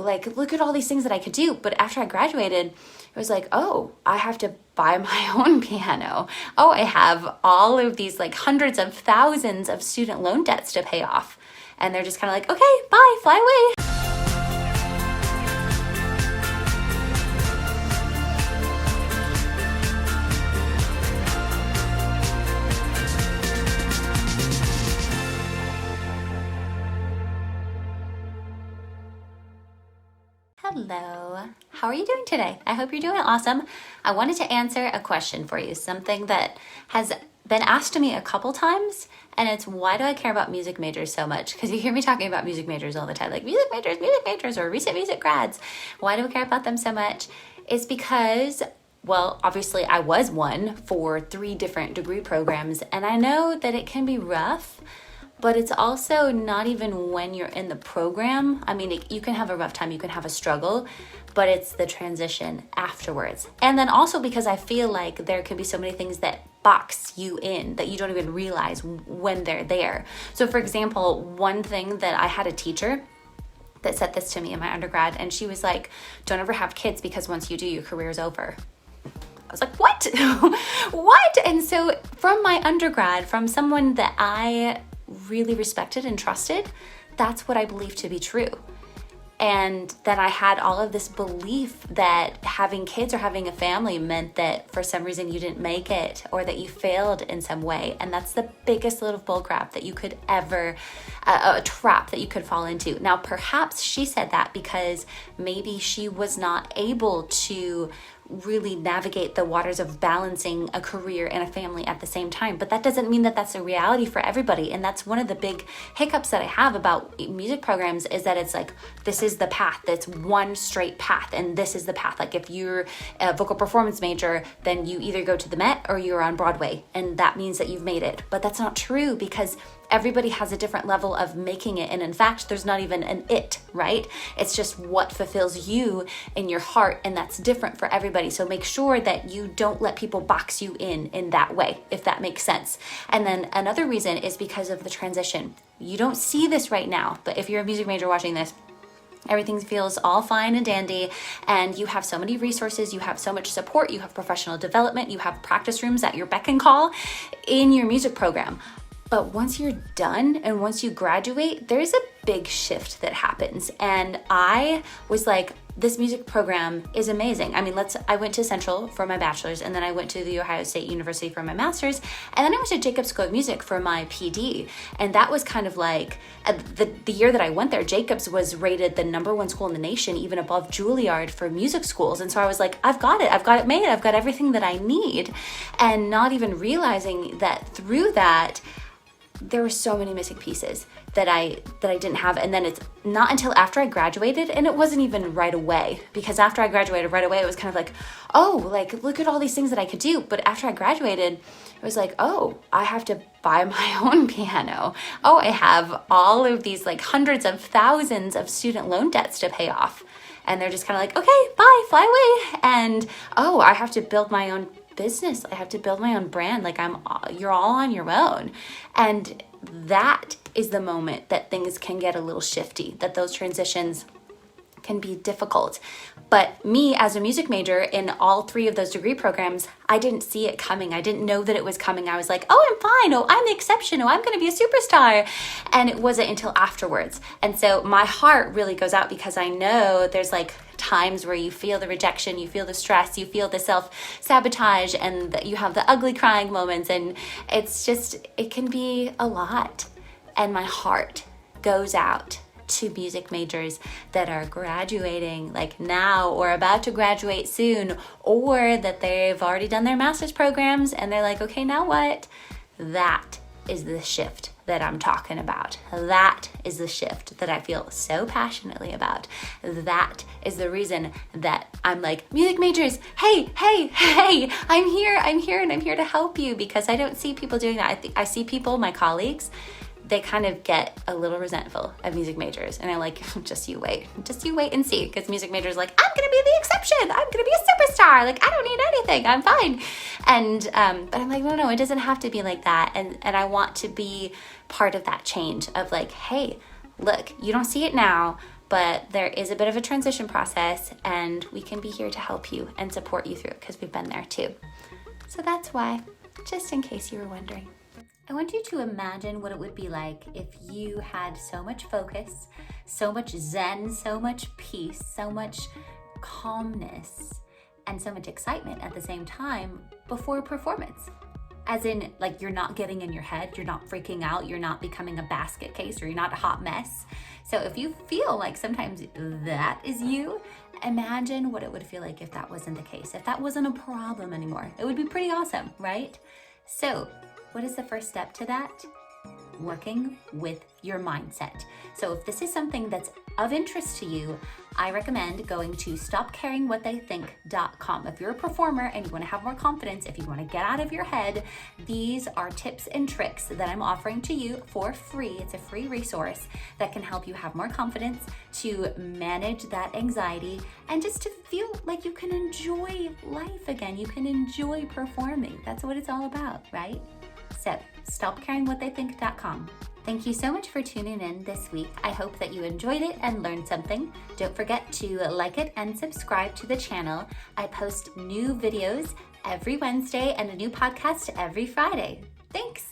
like, look at all these things that I could do. But after I graduated, it was like, oh, I have to buy my own piano. Oh, I have all of these like hundreds of thousands of student loan debts to pay off. And they're just kind of like, okay, bye, fly away. Hello, how are you doing today? I hope you're doing awesome. I wanted to answer a question for you, something that has been asked to me a couple times, and it's why do I care about music majors so much? Because you hear me talking about music majors all the time, like music majors, or recent music grads. Why do I care about them so much? It's because, well, obviously I was one for 3 different degree programs, and I know that it can be rough. But it's also not even when you're in the program. I mean, you can have a rough time, you can have a struggle, but it's the transition afterwards. And then also because I feel like there can be so many things that box you in that you don't even realize when they're there. So for example, one thing that I had a teacher that said this to me in my undergrad, and she was like, don't ever have kids because once you do, your career is over. I was like, what? What? And so from my undergrad, from someone that I really respected and trusted, that's what I believed to be true. And that I had all of this belief that having kids or having a family meant that for some reason you didn't make it or that you failed in some way. And that's the biggest little bullcrap that you could ever, a trap that you could fall into. Now, perhaps she said that because maybe she was not able to really navigate the waters of balancing a career and a family at the same time. But that doesn't mean that that's a reality for everybody. And that's one of the big hiccups that I have about music programs is that it's like, this is the path. That's one straight path. And this is the path. Like if you're a vocal performance major, then you either go to the Met or you're on Broadway. And that means that you've made it. But that's not true because everybody has a different level of making it. And in fact, there's not even an it, right? It's just what fulfills you in your heart. And that's different for everybody. So make sure that you don't let people box you in that way, if that makes sense. And then another reason is because of the transition. You don't see this right now, but if you're a music major watching this, everything feels all fine and dandy, and you have so many resources, you have so much support, you have professional development, you have practice rooms at your beck and call in your music program. But once you're done and once you graduate, there's a big shift that happens. And I was like, this music program is amazing. I mean, I went to Central for my bachelor's, and then I went to the Ohio State University for my master's, and then I went to Jacobs School of Music for my PD. And that was kind of like, the year that I went there, Jacobs was rated the #1 school in the nation, even above Juilliard for music schools. And so I was like, I've got it made, I've got everything that I need. And not even realizing that through that, there were so many missing pieces that I didn't have. And then it's not until after I graduated, and it wasn't even right away, because after I graduated right away, it was kind of like, oh, like, look at all these things that I could do. But after I graduated, it was like, oh, I have to buy my own piano. Oh, I have all of these like hundreds of thousands of student loan debts to pay off. And they're just kind of like, okay, bye, fly away. And oh, I have to build my own business. I have to build my own brand. Like you're all on your own. And that is the moment that things can get a little shifty, that those transitions can be difficult. But me as a music major in all 3 of those degree programs, I didn't see it coming. I didn't know that it was coming. I was like, oh, I'm fine. Oh, I'm the exception. Oh, I'm going to be a superstar. And it wasn't until afterwards. And so my heart really goes out because I know there's like times where you feel the rejection, you feel the stress, you feel the self-sabotage, and you have the ugly crying moments. And it's just, it can be a lot. And my heart goes out to music majors that are graduating like now or about to graduate soon, or that they've already done their master's programs and they're like, okay, now what? That is the shift that I'm talking about. That is the shift that I feel so passionately about. That is the reason that I'm like, music majors, hey, I'm here, and I'm here to help you, because I don't see people doing that. I see people, my colleagues, they kind of get a little resentful of music majors. And I'm like, just you wait and see. Because music majors are like, I'm going to be the exception. I'm going to be a superstar. Like, I don't need anything. I'm fine. And, but I'm like, no, it doesn't have to be like that. And I want to be part of that change of like, hey, look, you don't see it now, but there is a bit of a transition process, and we can be here to help you and support you through it because we've been there too. So that's why, just in case you were wondering. I want you to imagine what it would be like if you had so much focus, so much zen, so much peace, so much calmness, and so much excitement at the same time before a performance. As in, like, you're not getting in your head, you're not freaking out, you're not becoming a basket case, or you're not a hot mess. So if you feel like sometimes that is you, imagine what it would feel like if that wasn't the case, if that wasn't a problem anymore. It would be pretty awesome, right? So what is the first step to that? Working with your mindset. So if this is something that's of interest to you, I recommend going to stopcaringwhattheythink.com. If you're a performer and you want to have more confidence, if you want to get out of your head, these are tips and tricks that I'm offering to you for free. It's a free resource that can help you have more confidence, to manage that anxiety, and just to feel like you can enjoy life again. You can enjoy performing. That's what it's all about, right? So stopcaringwhattheythink.com. Thank you so much for tuning in this week. I hope that you enjoyed it and learned something. Don't forget to like it and subscribe to the channel. I post new videos every Wednesday and a new podcast every Friday. Thanks.